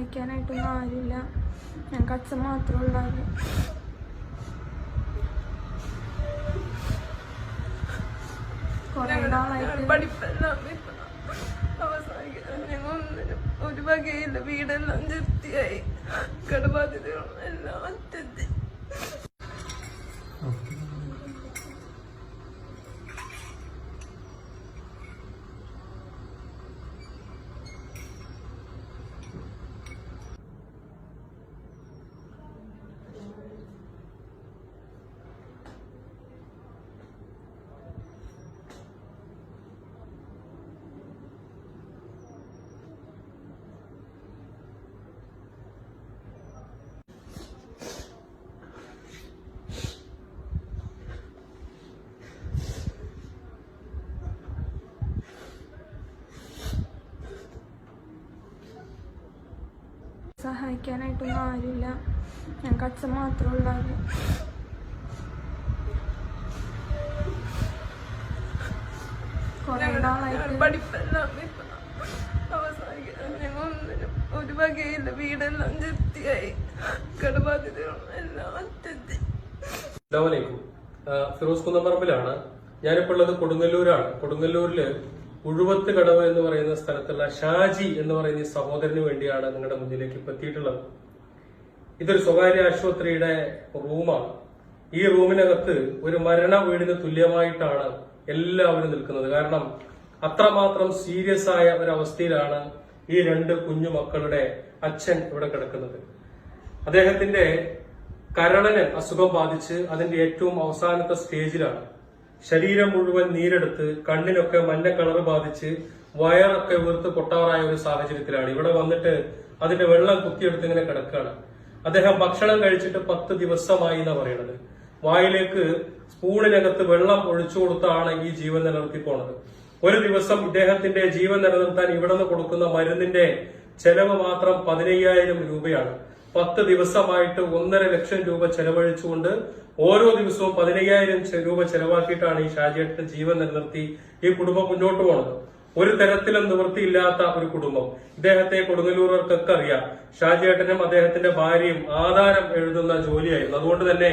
സഹായിക്കാനായിട്ടൊന്നും ആരുമില്ല. ഞങ്ങൾക്ക് അച്ഛൻ മാത്രമേ ഉണ്ടായിരുന്നു. ഒരു വകയില്ല, വീടെല്ലാം ജപ്തിയായി, കടബാധ്യതകളും എല്ലാം അറ്റത്ത്. സഹായിക്കാനായിട്ടൊന്നും ആരുമില്ല. ഞങ്ങൾക്ക് അച്ഛൻ മാത്രമേ ഉണ്ടായിരുന്നു. പഠിപ്പെല്ലാം അവസാനിക്കും. ഒരു വകയില്ല, വീടെല്ലാം ജപ്തിയായി, കടബാധ്യതകളും എല്ലാം അറ്റത്ത്. ഫിറോസ് കുന്നംപറമ്പിലാണ്. ഞാനിപ്പോൾ ഉള്ളത് കൊടുങ്ങല്ലൂരാണ്. കൊടുങ്ങല്ലൂരില് ഉഴുവത്ത് കടവ് എന്ന് പറയുന്ന സ്ഥലത്തുള്ള ഷാജി എന്ന് പറയുന്ന ഈ സഹോദരന് വേണ്ടിയാണ് നിങ്ങളുടെ മുന്നിലേക്ക് ഇപ്പൊ എത്തിയിട്ടുള്ളത്. ഇതൊരു സ്വകാര്യ ആശുപത്രിയുടെ റൂമാണ്. ഈ റൂമിനകത്ത് ഒരു മരണ വീടിന് തുല്യമായിട്ടാണ് എല്ലാവരും നിൽക്കുന്നത്. കാരണം അത്രമാത്രം സീരിയസ് ആയ ഒരവസ്ഥയിലാണ് ഈ രണ്ട് കുഞ്ഞു മക്കളുടെ അച്ഛൻ ഇവിടെ കിടക്കുന്നത്. അദ്ദേഹത്തിന്റെ കരളിന് അസുഖം ബാധിച്ച് അതിന്റെ ഏറ്റവും അവസാനത്തെ സ്റ്റേജിലാണ്. ശരീരം മുഴുവൻ നീരെടുത്ത് കണ്ണിനൊക്കെ മഞ്ഞ കളർ ബാധിച്ച് വയറൊക്കെ വീർത്ത് പൊട്ടാറായ ഒരു സാഹചര്യത്തിലാണ് ഇവിടെ വന്നിട്ട് അതിന്റെ വെള്ളം കുത്തിയെടുത്ത് ഇങ്ങനെ കിടക്കുകയാണ്. അദ്ദേഹം ഭക്ഷണം കഴിച്ചിട്ട് 10 ദിവസമായി എന്നാ പറയുന്നത്. വായിലേക്ക് സ്പൂണിനകത്ത് വെള്ളം ഒഴിച്ചു കൊടുത്താണ് ഈ ജീവൻ നിലനിർത്തി പോണത്. ഒരു ദിവസം ഇദ്ദേഹത്തിന്റെ ജീവൻ നിലനിർത്താൻ ഇവിടെ നിന്ന് കൊടുക്കുന്ന മരുന്നിന്റെ ചെലവ് മാത്രം 15,000 രൂപയാണ്. 10 ദിവസമായിട്ട് 1.5 ലക്ഷം രൂപ ചെലവഴിച്ചുകൊണ്ട് ഓരോ ദിവസവും 15,000 രൂപ ചെലവാക്കിയിട്ടാണ് ഈ ഷാജിയേട്ടന്റെ ജീവൻ നിലനിർത്തി ഈ കുടുംബം മുന്നോട്ട് പോകുന്നത്. ഒരു തരത്തിലും നിവൃത്തിയില്ലാത്ത ഒരു കുടുംബം. ഇദ്ദേഹത്തെ കൊടുങ്ങല്ലൂർവർക്കൊക്കെ അറിയാം. ഷാജിയേട്ടനും അദ്ദേഹത്തിന്റെ ഭാര്യയും ആധാരം എഴുതുന്ന ജോലിയായിരുന്നു. അതുകൊണ്ട് തന്നെ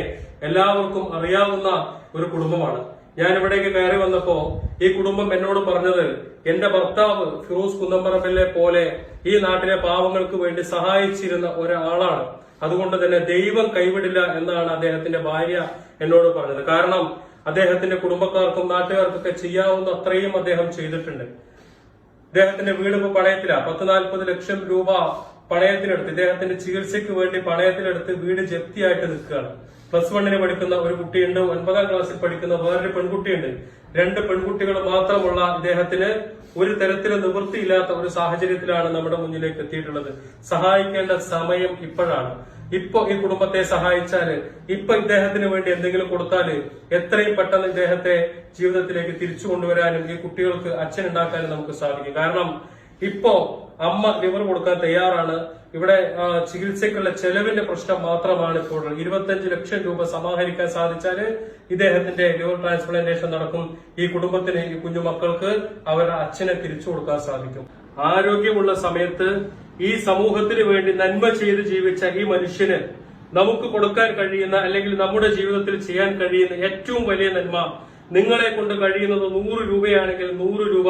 എല്ലാവർക്കും അറിയാവുന്ന ഒരു കുടുംബമാണ്. ഞാൻ ഇവിടേക്ക് കയറി വന്നപ്പോ ഈ കുടുംബം എന്നോട് പറഞ്ഞത്, എന്റെ ഭർത്താവ് ഫിറോസ് കുന്നംപറമ്പിലെ പോലെ ഈ നാട്ടിലെ പാവങ്ങൾക്ക് വേണ്ടി സഹായിച്ചിരുന്ന ഒരാളാണ്. അതുകൊണ്ട് തന്നെ ദൈവം കൈവിടില്ല എന്നാണ് അദ്ദേഹത്തിന്റെ ഭാര്യ എന്നോട് പറഞ്ഞത്. കാരണം അദ്ദേഹത്തിന്റെ കുടുംബക്കാർക്കും നാട്ടുകാർക്കൊക്കെ ചെയ്യാവുന്ന അത്രയും അദ്ദേഹം ചെയ്തിട്ടുണ്ട്. ഇദ്ദേഹത്തിന്റെ വീട് ഇപ്പൊ പണയത്തിലാ. 10-40 ലക്ഷം രൂപ പണയത്തിലെടുത്ത് ഇദ്ദേഹത്തിന്റെ ചികിത്സയ്ക്ക് വേണ്ടി പണയത്തിലെടുത്ത് വീട് ജപ്തിയായിട്ട് നിൽക്കുകയാണ്. +1 പഠിക്കുന്ന ഒരു കുട്ടിയുണ്ട്, 9ാം ക്ലാസ്സിൽ പഠിക്കുന്ന വേറൊരു പെൺകുട്ടിയുണ്ട്. 2 പെൺകുട്ടികൾ മാത്രമുള്ള ഇദ്ദേഹത്തിന് ഒരു തരത്തിലും നിവൃത്തിയില്ലാത്ത ഒരു സാഹചര്യത്തിലാണ് നമ്മുടെ മുന്നിലേക്ക് എത്തിയിട്ടുള്ളത്. സഹായിക്കേണ്ട സമയം ഇപ്പോഴാണ്. ഇപ്പൊ ഈ കുടുംബത്തെ സഹായിച്ചാല്, ഇപ്പൊ ഇദ്ദേഹത്തിന് വേണ്ടി എന്തെങ്കിലും കൊടുത്താല് എത്രയും പെട്ടെന്ന് ഇദ്ദേഹത്തെ ജീവിതത്തിലേക്ക് തിരിച്ചു കൊണ്ടുവരാനും ഈ കുട്ടികൾക്ക് അച്ഛൻ ഉണ്ടാക്കാനും നമുക്ക് സാധിക്കും. കാരണം ഇപ്പോ അമ്മ ലിവർ കൊടുക്കാൻ തയ്യാറാണ്. ഇവിടെ ചികിത്സയ്ക്കുള്ള ചെലവിന്റെ പ്രശ്നം മാത്രമാണ് ഇപ്പോൾ. 25 ലക്ഷം രൂപ സമാഹരിക്കാൻ സാധിച്ചാല് ഇദ്ദേഹത്തിന്റെ ലിവർ ട്രാൻസ്പ്ലാന്റേഷൻ നടക്കും. ഈ കുടുംബത്തിന്, ഈ കുഞ്ഞുമക്കൾക്ക് അവരുടെ അച്ഛനെ തിരിച്ചു കൊടുക്കാൻ സാധിക്കും. ആരോഗ്യമുള്ള സമയത്ത് ഈ സമൂഹത്തിന് വേണ്ടി നന്മ ചെയ്ത് ജീവിച്ച ഈ മനുഷ്യന് നമുക്ക് കൊടുക്കാൻ കഴിയുന്ന, അല്ലെങ്കിൽ നമ്മുടെ ജീവിതത്തിൽ ചെയ്യാൻ കഴിയുന്ന ഏറ്റവും വലിയ നന്മ, നിങ്ങളെ കൊണ്ട് കഴിയുന്നത് 100 രൂപയാണെങ്കിൽ 100 രൂപ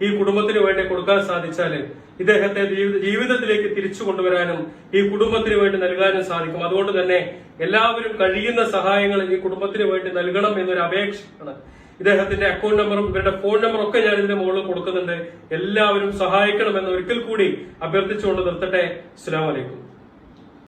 ഈ കുടുംബത്തിന് വേണ്ടി കൊടുക്കാൻ സാധിച്ചാല് ഇദ്ദേഹത്തെ ജീവിതത്തിലേക്ക് തിരിച്ചു കൊണ്ടുവരാനും ഈ കുടുംബത്തിന് വേണ്ടി നൽകാനും സാധിക്കും. അതുകൊണ്ട് തന്നെ എല്ലാവരും കഴിയുന്ന സഹായങ്ങൾ ഈ കുടുംബത്തിന് വേണ്ടി നൽകണം എന്നൊരു അപേക്ഷയാണ്. ഇദ്ദേഹത്തിന്റെ അക്കൗണ്ട് നമ്പറും ഇവരുടെ ഫോൺ നമ്പറും ഒക്കെ ഞാൻ ഇതിന്റെ മുകളിൽ കൊടുക്കുന്നുണ്ട്. എല്ലാവരും സഹായിക്കണമെന്ന് ഒരിക്കൽ കൂടി അഭ്യർത്ഥിച്ചുകൊണ്ട് നിർത്തട്ടെ. അസ്സലാമു അലൈക്കും.